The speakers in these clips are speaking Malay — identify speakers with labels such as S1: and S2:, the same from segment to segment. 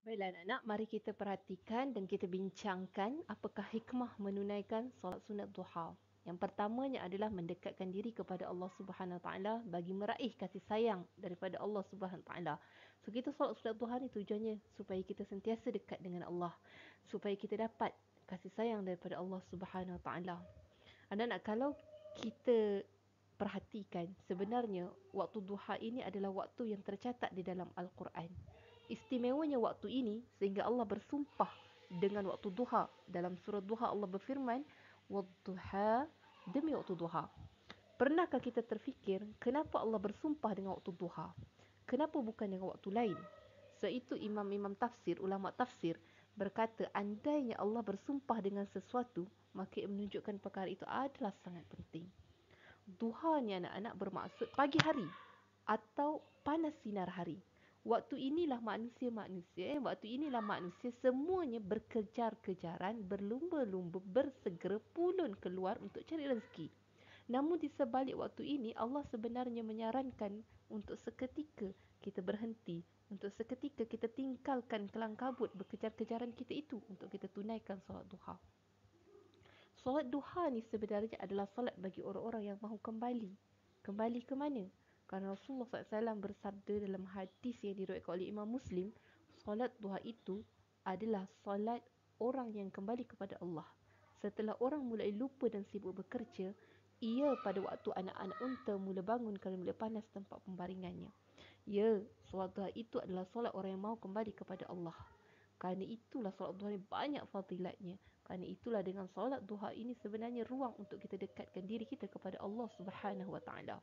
S1: Baiklah anak-anak, mari kita perhatikan dan kita bincangkan apakah hikmah menunaikan solat sunat duha. Yang pertamanya adalah mendekatkan diri kepada Allah Subhanahu Wa Taala bagi meraih kasih sayang daripada Allah Subhanahu Wa Taala. So kita solat sunat duha ni tujuannya supaya kita sentiasa dekat dengan Allah, supaya kita dapat kasih sayang daripada Allah Subhanahu Wa Taala. Anak-anak, kalau kita perhatikan, sebenarnya waktu duha ini adalah waktu yang tercatat di dalam Al-Quran. Istimewanya waktu ini sehingga Allah bersumpah dengan waktu duha. Dalam surah duha Allah berfirman, "Wadduha", demi waktu duha. Pernahkah kita terfikir kenapa Allah bersumpah dengan waktu duha? Kenapa bukan dengan waktu lain? So itu imam-imam tafsir, ulama tafsir berkata andainya Allah bersumpah dengan sesuatu, maka ia menunjukkan perkara itu adalah sangat penting. Duha ni anak-anak bermaksud pagi hari atau panas sinar hari. Waktu inilah manusia semuanya berkejar-kejaran, berlumba-lumba, bersegera pulun keluar untuk cari rezeki. Namun di sebalik waktu ini Allah sebenarnya menyarankan untuk seketika kita berhenti, untuk seketika kita tinggalkan kelang kabut berkejar-kejaran kita itu untuk kita tunaikan solat duha. Solat duha ni sebenarnya adalah solat bagi orang-orang yang mahu kembali. Kembali ke mana? Kerana Rasulullah SAW bersabda dalam hadis yang diriwayatkan oleh Imam Muslim, solat duha itu adalah solat orang yang kembali kepada Allah. Setelah orang mulai lupa dan sibuk bekerja, ia pada waktu anak-anak unta mula bangun kerana mula panas tempat pembaringannya. Ya, solat duha itu adalah solat orang yang mahu kembali kepada Allah. Kerana itulah solat duha ni banyak fadilatnya. Kerana itulah dengan solat duha ini sebenarnya ruang untuk kita dekatkan diri kita kepada Allah Subhanahu Wa Taala.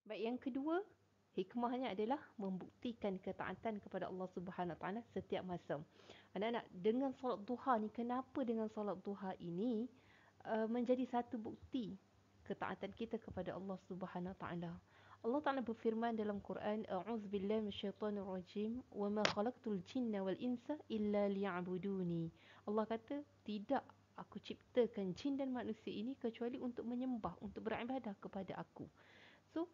S1: Baik, yang kedua, hikmahnya adalah membuktikan ketaatan kepada Allah Subhanahu Wa Taala setiap masa. Anak-anak, dengan solat duha ni, kenapa dengan solat duha ini menjadi satu bukti ketaatan kita kepada Allah Subhanahu Wa Taala. Allah Ta'ala berfirman dalam Quran, A'udzu billahi minasyaitonir rajim, wa ma khalaqtul jinna wal insa illa liya'buduni. Allah kata, tidak aku ciptakan jin dan manusia ini kecuali untuk menyembah, untuk beribadah kepada aku. So,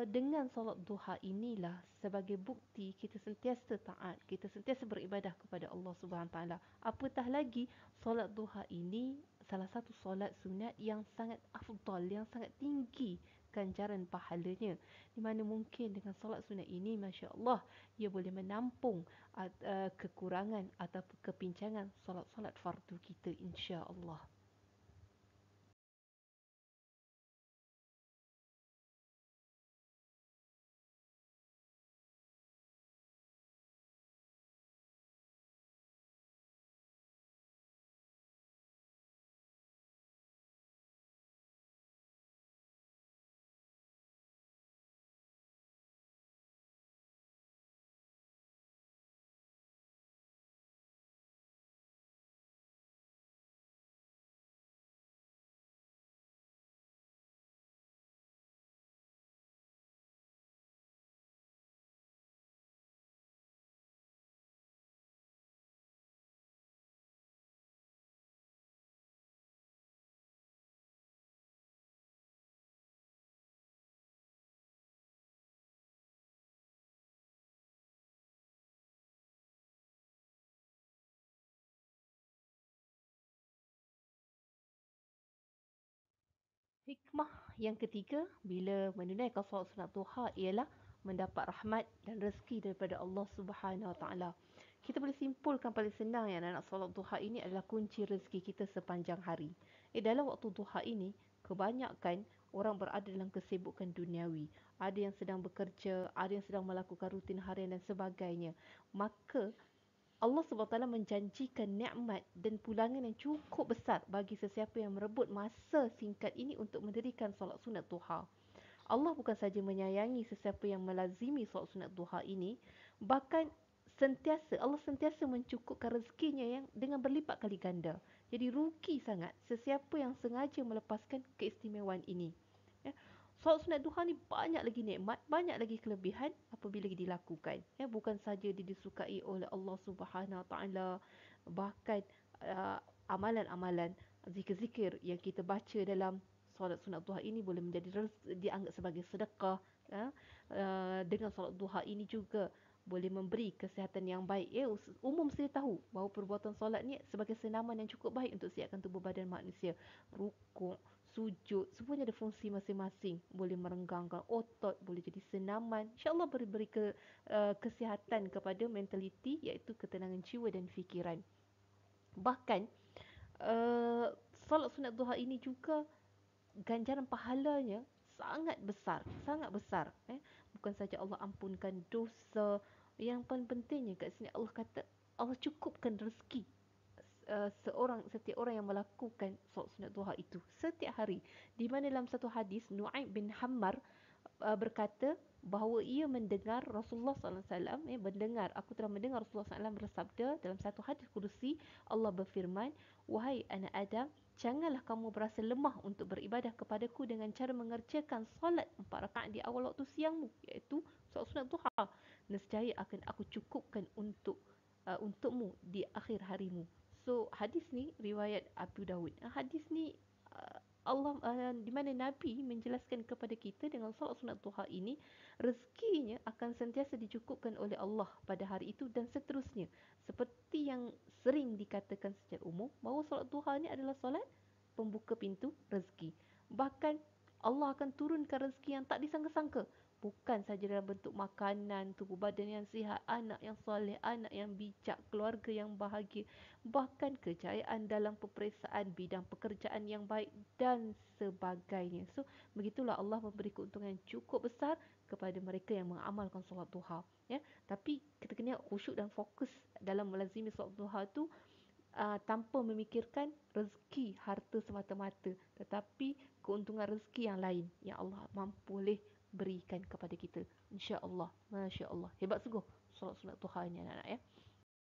S1: dengan solat duha inilah sebagai bukti kita sentiasa taat, kita sentiasa beribadah kepada Allah Subhanahu Wa Taala. Apatah lagi solat duha ini salah satu solat sunat yang sangat afdal, yang sangat tinggi ganjaran pahalanya. Di mana mungkin dengan solat sunat ini, masya-Allah, ia boleh menampung kekurangan atau kepincangan solat-solat fardu kita, insya-Allah. Hikmah yang ketiga bila menunaikan solat sunat duha ialah mendapat rahmat dan rezeki daripada Allah Subhanahu Wa Taala. Kita boleh simpulkan paling senang yang anak solat duha ini adalah kunci rezeki kita sepanjang hari. Dalam waktu duha ini, kebanyakan orang berada dalam kesibukan duniawi. Ada yang sedang bekerja, ada yang sedang melakukan rutin harian dan sebagainya. Maka Allah SWT menjanjikan nikmat dan pulangan yang cukup besar bagi sesiapa yang merebut masa singkat ini untuk mendirikan solat sunat duha. Allah bukan saja menyayangi sesiapa yang melazimi solat sunat duha ini, bahkan Allah sentiasa mencukupkan rezekinya yang dengan berlipat kali ganda. Jadi rugi sangat sesiapa yang sengaja melepaskan keistimewaan ini. Ya. Solat sunat duha ni banyak lagi nikmat, banyak lagi kelebihan apabila dilakukan. Ya, bukan saja dia disukai oleh Allah Subhanahu Wa Taala, bahkan amalan-amalan zikir-zikir yang kita baca dalam solat sunat duha ini boleh dianggap sebagai sedekah. Ya. Dengan solat duha ini juga boleh memberi kesihatan yang baik. Umum saya tahu bahawa perbuatan solat ni sebagai senaman yang cukup baik untuk siapkan tubuh badan manusia. Rukuk, sujud, semuanya ada fungsi masing-masing. Boleh merenggangkan otot, boleh jadi senaman. InsyaAllah beri kesihatan kepada mentaliti, iaitu ketenangan jiwa dan fikiran. Bahkan solat sunat duha ini juga ganjaran pahalanya sangat besar. Bukan saja Allah ampunkan dosa, yang paling pentingnya kat sini Allah kata Allah cukupkan rezeki setiap orang yang melakukan solat sunat duha itu setiap hari. Di mana dalam satu hadis Nu'aim bin Hammar berkata bahawa ia mendengar Rasulullah SAW mendengar, aku telah mendengar Rasulullah SAW bersabda dalam satu hadis kudusi. Allah berfirman, wahai anak Adam, janganlah kamu berasa lemah untuk beribadah kepadaku dengan cara mengerjakan solat 4 rakaat di awal waktu siangmu, iaitu solat sunat duha. Nescaya akan aku cukupkan untukmu di akhir harimu. So hadis ni riwayat Abu Dawud. Hadis ni di mana Nabi menjelaskan kepada kita dengan solat sunat duha ini rezekinya akan sentiasa dicukupkan oleh Allah pada hari itu dan seterusnya. Seperti yang sering dikatakan secara umum bahawa solat duha ni adalah solat pembuka pintu rezeki. Bahkan Allah akan turunkan rezeki yang tak disangka-sangka. Bukan saja dalam bentuk makanan, tubuh badan yang sihat, anak yang soleh, anak yang bijak, keluarga yang bahagia, bahkan kejayaan dalam peperiksaan, bidang pekerjaan yang baik dan sebagainya. So, begitulah Allah memberi keuntungan yang cukup besar kepada mereka yang mengamalkan solat duha. Ya, tapi kita kena khusyuk dan fokus dalam melazimi solat duha tu tanpa memikirkan rezeki harta semata-mata, tetapi keuntungan rezeki yang lain yang Allah mampu boleh berikan kepada kita. Insya-Allah. Masya-Allah. Hebat sungguh solat sunat duha ni anak-anak ya.